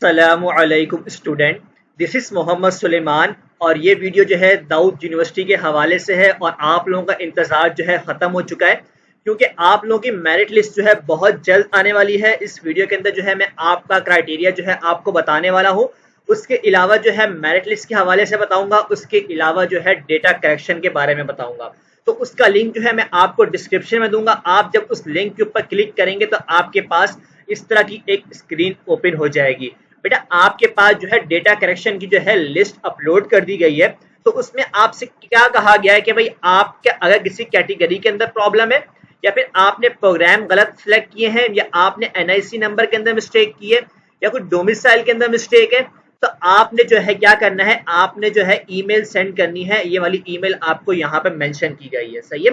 अस्सलामुअलैकुम student, this is Mohammad Suleman और ये वीडियो जो है दाऊद यूनिवर्सिटी के हवाले से है। और आप लोगों का इंतज़ार जो है ख़त्म हो चुका है क्योंकि आप लोगों की मेरिट लिस्ट जो है बहुत जल्द आने वाली है। इस वीडियो के अंदर जो है मैं आपका क्राइटेरिया जो है आपको बताने वाला हूँ। उसके अलावा जो है मेरिट लिस्ट के हवाले से बताऊंगा, उसके अलावा जो है डेटा करेक्शन के बारे में बताऊंगा। तो उसका लिंक जो है मैं आपको डिस्क्रिप्शन में दूंगा। आप जब उस लिंक के ऊपर क्लिक करेंगे तो आपके पास इस तरह की एक स्क्रीन ओपन हो जाएगी। बेटा आपके पास जो है डेटा करेक्शन की जो है लिस्ट अपलोड कर दी गई है। तो उसमें आपसे क्या कहा गया है कि भाई आपके अगर किसी कैटेगरी के अंदर प्रॉब्लम है या फिर आपने प्रोग्राम गलत सेलेक्ट किए हैं या आपने एनआईसी नंबर के अंदर मिस्टेक की है या कोई डोमिसाइल के अंदर मिस्टेक है, तो आपने जो है क्या करना है, आपने जो है ईमेल सेंड करनी है। ये वाली ईमेल आपको यहाँ पे मेंशन की गई है, सही है।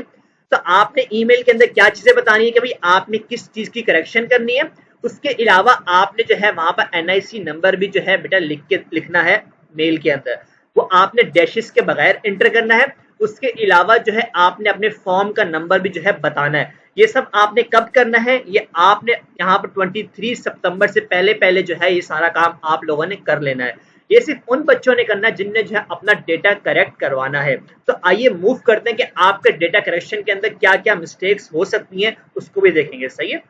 तो आपने ईमेल के अंदर क्या चीजें बतानी है कि भाई आपने किस चीज की करेक्शन करनी है। उसके अलावा आपने जो है वहां पर एनआईसी नंबर भी जो है बेटा लिखना है मेल के अंदर, वो आपने डैशेस के बगैर एंटर करना है। उसके अलावा जो है आपने अपने फॉर्म का नंबर भी जो है बताना है। ये सब आपने कब करना है, ये आपने यहाँ पर 23 सितंबर से पहले पहले जो है ये सारा काम आप लोगों ने कर लेना है। ये सिर्फ उन बच्चों ने करना है जिनने जो है अपना डेटा करेक्ट करवाना है। तो आइए मूव करते हैं कि आपके डेटा करेक्शन के अंदर क्या क्या मिस्टेक्स हो सकती हैं, उसको भी देखेंगे, सही है।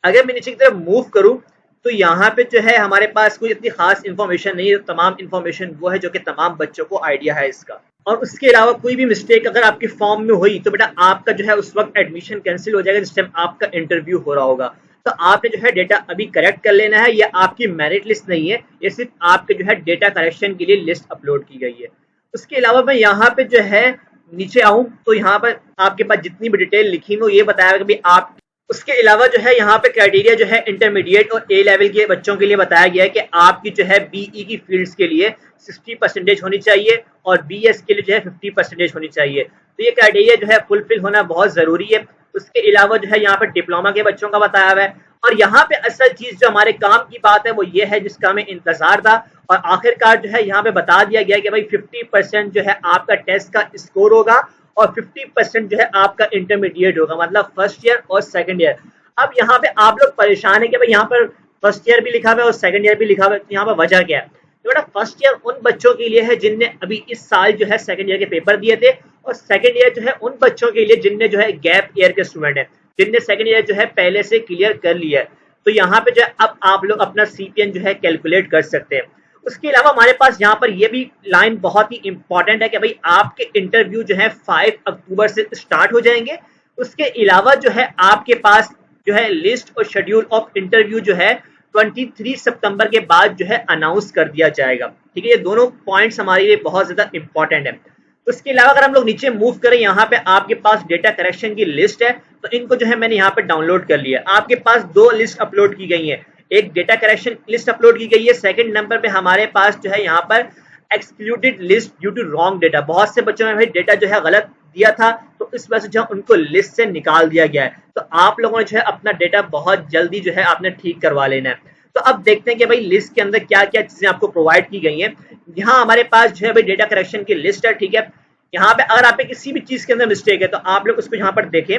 अगर मैं नीचे की तरफ मूव करूं तो यहाँ पे जो है हमारे पास कोई इतनी खास इन्फॉर्मेशन नहीं है। तमाम इन्फॉर्मेशन वो है जो कि तमाम बच्चों को आइडिया है इसका। और उसके अलावा कोई भी मिस्टेक अगर आपके फॉर्म में हुई तो बेटा आपका जो है उस वक्त एडमिशन कैंसिल हो जाएगा जिस टाइम आपका इंटरव्यू हो रहा होगा। तो आपने जो है डेटा अभी करेक्ट कर लेना है। ये आपकी मेरिट लिस्ट नहीं है, ये सिर्फ आपके जो है डेटा करेक्शन के लिए लिस्ट अपलोड की गई है। उसके अलावा मैं यहाँ पे जो है नीचे आऊं तो यहाँ पर आपके पास जितनी भी डिटेल लिखी है वो ये बताया कि आप उसके अलावा जो है यहाँ पे क्राइटेरिया जो है इंटरमीडिएट और ए लेवल के बच्चों के लिए बताया गया है कि आपकी जो है बीई की फील्ड्स के लिए 60% होनी चाहिए और बीएस के लिए जो है 50% होनी चाहिए। तो ये क्राइटेरिया जो है फुलफिल होना बहुत जरूरी है। उसके अलावा जो है यहाँ पे डिप्लोमा के बच्चों का बताया हुआ है। और यहाँ पे असल चीज जो हमारे काम की बात है वो ये है जिसका हमें इंतजार था और आखिरकार जो है यहाँ पे बता दिया गया कि भाई 50% जो है आपका टेस्ट का स्कोर होगा और 50% जो है आपका इंटरमीडिएट होगा, मतलब फर्स्ट ईयर और सेकंड ईयर। अब यहाँ पे आप लोग परेशान है कि भाई यहाँ पर फर्स्ट ईयर भी लिखा हुआ है और सेकंड ईयर भी लिखा हुआ है, तो यहाँ पर वजह क्या है। तो बेटा फर्स्ट ईयर उन बच्चों के लिए है जिनने अभी इस साल जो है सेकंड ईयर के पेपर दिए थे और सेकंड ईयर जो है उन बच्चों के लिए जिनने जो है गैप ईयर के स्टूडेंट है, जिनने सेकंड ईयर जो है पहले से क्लियर कर लिया है। तो यहाँ पे जो है अब आप लोग अपना सीपीएन जो है कैलकुलेट कर सकते हैं। उसके अलावा हमारे पास यहाँ पर ये भी लाइन बहुत ही इंपॉर्टेंट है कि भाई आपके इंटरव्यू जो है 5 अक्टूबर से स्टार्ट हो जाएंगे। उसके अलावा जो है आपके पास जो है लिस्ट और शेड्यूल ऑफ इंटरव्यू जो है 23 सितंबर के बाद जो है अनाउंस कर दिया जाएगा। ठीक है, ये दोनों पॉइंट्स हमारे लिए बहुत ज्यादा इंपॉर्टेंट है। उसके अलावा अगर हम लोग नीचे मूव करें, यहाँ पे आपके पास डेटा करेक्शन की लिस्ट है, तो इनको जो है मैंने यहाँ पे डाउनलोड कर लिया। आपके पास दो लिस्ट अपलोड की गई है, एक डेटा करेक्शन लिस्ट अपलोड की गई है, सेकंड नंबर पे हमारे पास जो है यहाँ पर excluded list due to wrong data. बहुत से बच्चों ने भाई डेटा जो है गलत दिया था तो इस वजह से जो उनको लिस्ट से निकाल दिया गया है। तो आप लोगों ने जो है अपना डेटा बहुत जल्दी जो है आपने ठीक करवा लेना है। तो अब देखते हैं कि भाई लिस्ट के अंदर क्या क्या चीजें आपको प्रोवाइड की गई हैं। यहाँ हमारे पास जो है भाई डेटा करेक्शन की लिस्ट है, ठीक है। यहाँ पे अगर आप किसी भी चीज के अंदर मिस्टेक है तो आप लोग उसको यहाँ पर देखें,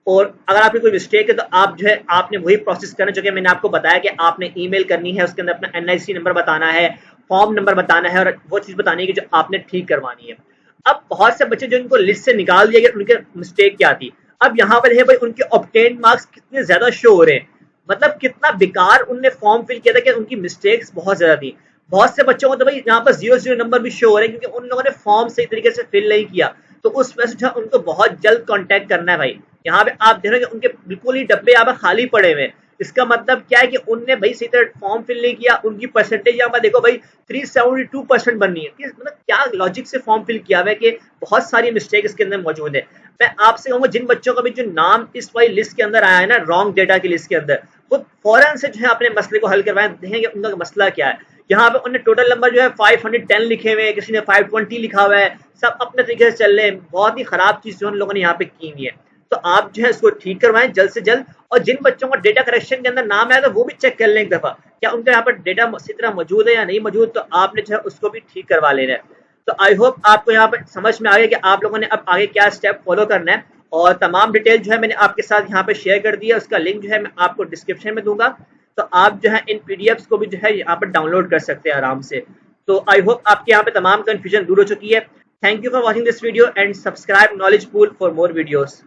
और अगर आपकी कोई मिस्टेक है तो आप जो है आपने वही प्रोसेस करना जो कि मैंने आपको बताया कि आपने ईमेल करनी है, उसके अंदर अपना एनआईसी नंबर बताना है, फॉर्म नंबर बताना है और वो चीज बतानी है कि जो आपने ठीक करवानी है। अब बहुत से बच्चे जो इनको लिस्ट से निकाल दिया गया उनके मिस्टेक क्या थी। अब यहाँ पर है भाई उनके ऑब्टेन मार्क्स कितने ज्यादा शो हो रहे हैं, मतलब कितना बेकार उनने फॉर्म फिल किया था कि उनकी मिस्टेक्स बहुत ज्यादा थी। बहुत से बच्चों को तो भाई यहाँ पर 0 नंबर भी शो हो रहे हैं क्योंकि उन लोगों ने फॉर्म सही तरीके से फिल नहीं किया। तो उस वजह से उनको बहुत जल्द कांटेक्ट करना है भाई। यहाँ पे आप देख रहे हैं कि उनके बिल्कुल ही डब्बे यहाँ पे खाली पड़े हुए हैं। इसका मतलब क्या है कि उनने भाई सही तरह फॉर्म फिल नहीं किया, उनकी परसेंटेज यहाँ पर देखो भाई 372% बननी है। मतलब क्या लॉजिक से फॉर्म फिल किया हुआ है कि बहुत सारी मिस्टेक इसके अंदर मौजूद है। मैं आपसे कहूंगा जिन बच्चों का भी जो नाम इस वाली लिस्ट के अंदर आया है ना, रॉन्ग डेटा की लिस्ट के अंदर, वो फौरन से जो है अपने मसले को हल करवाएं, देखेंगे उनका मसला क्या है। यहाँ पे उन्होंने टोटल नंबर जो है 510 लिखे हुए हैं, किसी ने 520 लिखा हुआ है, सब अपने तरीके से चल रहे हैं। बहुत ही खराब चीज जो उन लोगों ने यहाँ पे की हुई है। तो आप जो है इसको ठीक करवाएं जल्द से जल्द। और जिन बच्चों का डेटा करेक्शन के अंदर नाम आया तो वो भी चेक कर लें एक दफा, क्या उनका यहाँ पर डेटा इसी तरह मौजूद है या नहीं मौजूद, तो आपने जो है उसको भी ठीक करवा लेना है। तो आई होप आपको यहाँ पर समझ में आ गया कि आप लोगों ने अब आगे क्या स्टेप फॉलो करना है। और तमाम डिटेल जो है मैंने आपके साथ यहाँ पे शेयर कर दी है, उसका लिंक जो है मैं आपको डिस्क्रिप्शन में दूंगा। तो आप जो है इन पीडीएफ्स को भी जो है यहाँ पर डाउनलोड कर सकते हैं आराम से। तो आई होप आपके यहाँ पे तमाम कंफ्यूजन दूर हो चुकी है। Thank you for watching this video and subscribe knowledge pool for more videos.